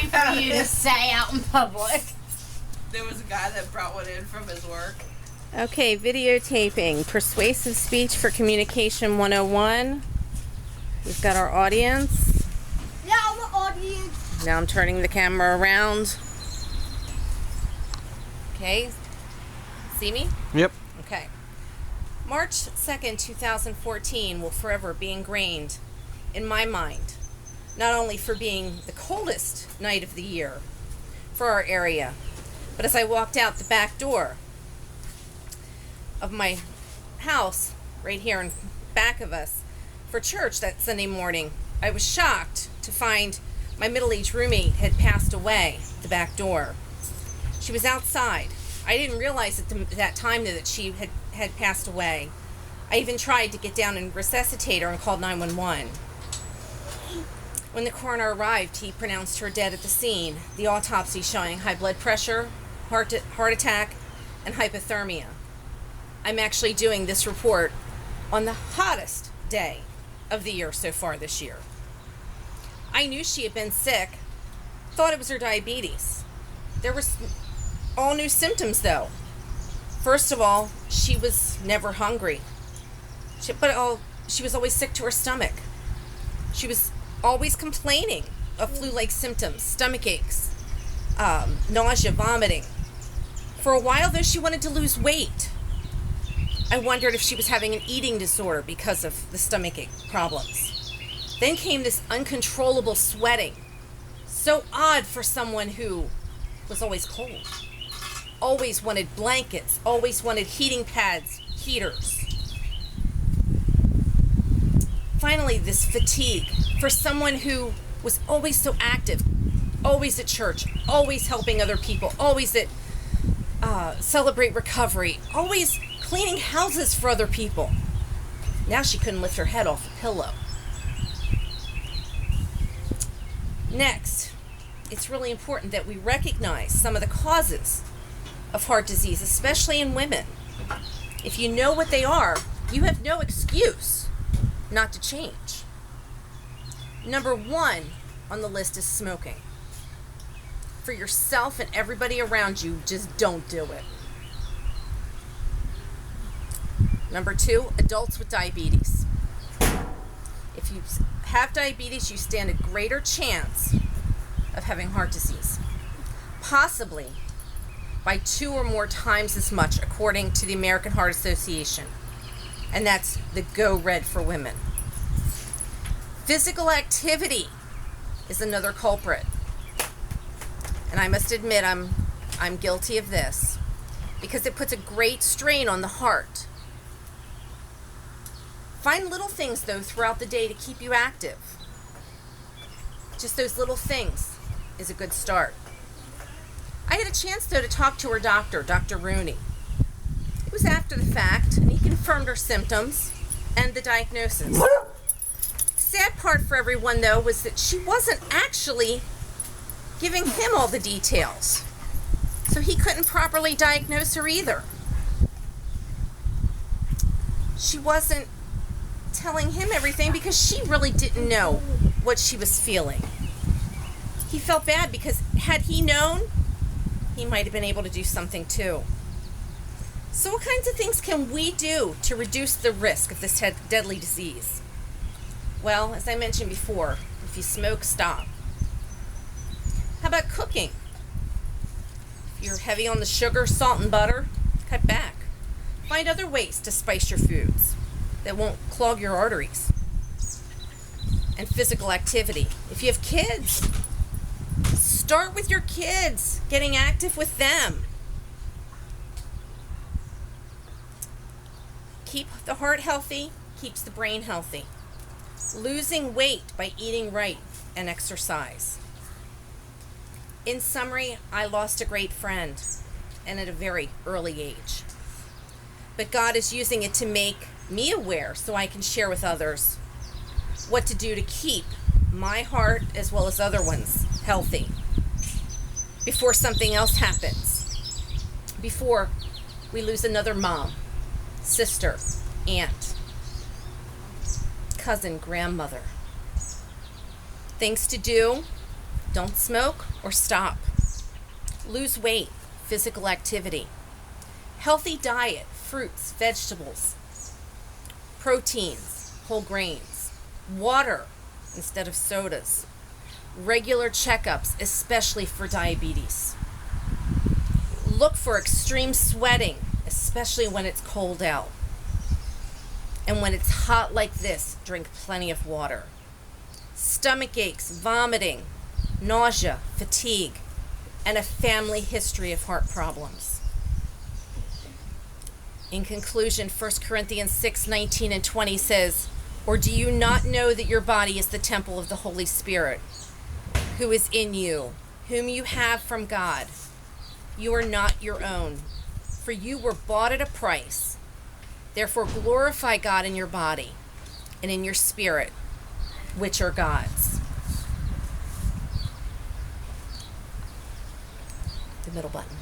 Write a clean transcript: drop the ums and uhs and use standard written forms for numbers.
fine for you to say out in public. There was a guy that brought one in from his work. Okay, videotaping. Persuasive speech for communication 101. We've got our audience. Yeah, the audience. Now I'm turning the camera around. Okay. See me? Yep. Okay. March 2nd, 2014 will forever be ingrained in my mind, not only for being the coldest night of the year for our area, but as I walked out the back door of my house right here in back of us for church that Sunday morning, I was shocked to find my middle-aged roommate had passed away at the back door. She was outside. I didn't realize at that time that she had passed away. I even tried to get down and resuscitate her and called 911. When the coroner arrived, he pronounced her dead at the scene. The autopsy showing high blood pressure, heart attack, and hypothermia. I'm actually doing this report on the hottest day of the year so far this year. I knew she had been sick, thought it was her diabetes. There was all new symptoms though. First of all, she was never hungry. She was always sick to her stomach. She was always complaining of flu-like symptoms, stomach aches, nausea, vomiting. For a while though, she wanted to lose weight. I wondered if she was having an eating disorder because of the stomach ache problems. Then came this uncontrollable sweating. So odd for someone who was always cold. Always wanted blankets, always wanted heating pads, heaters. Finally, this fatigue for someone who was always so active, always at church, always helping other people, always at Celebrate Recovery, always cleaning houses for other people. Now she couldn't lift her head off the pillow. Next, it's really important that we recognize some of the causes of heart disease, especially in women. If you know what they are, you have no excuse not to change. Number 1 on the list is smoking. For yourself and everybody around you, just don't do it. Number 2, adults with diabetes. If you have diabetes, you stand a greater chance of having heart disease, possibly by 2 or more times as much, according to the American Heart Association. And that's the Go Red for women. Physical activity is another culprit. And I must admit I'm guilty of this because it puts a great strain on the heart. Find little things though throughout the day to keep you active. Just those little things is a good start. I had a chance though to talk to her doctor, Dr. Rooney. It was after the fact, and he confirmed her symptoms and the diagnosis. Sad part for everyone though was that she wasn't actually giving him all the details, so he couldn't properly diagnose her either. She wasn't telling him everything because she really didn't know what she was feeling. He felt bad because had he known, he might have been able to do something too. So what kinds of things can we do to reduce the risk of this deadly disease? Well, as I mentioned before, if you smoke, stop. How about cooking? If you're heavy on the sugar, salt, and butter, cut back. Find other ways to spice your foods that won't clog your arteries. And physical activity. If you have kids, start with your kids, getting active with them. Keep the heart healthy, keeps the brain healthy. Losing weight by eating right and exercise. In summary, I lost a great friend, and at a very early age. But God is using it to make me aware so I can share with others what to do to keep my heart as well as other ones healthy before something else happens, before we lose another mom, sister, aunt, cousin, grandmother. Things to do Don't smoke or stop. Lose weight, physical activity. Healthy diet, fruits, vegetables, proteins, whole grains, water instead of sodas. Regular checkups, especially for diabetes. Look for extreme sweating, especially when it's cold out. And when it's hot like this, drink plenty of water. Stomach aches, vomiting, nausea, fatigue, and a family history of heart problems. In conclusion, 1 Corinthians 6:19 and 20 says, "Or do you not know that your body is the temple of the Holy Spirit, who is in you, whom you have from God? You are not your own, for you were bought at a price. Therefore glorify God in your body and in your spirit, which are God's." The middle button.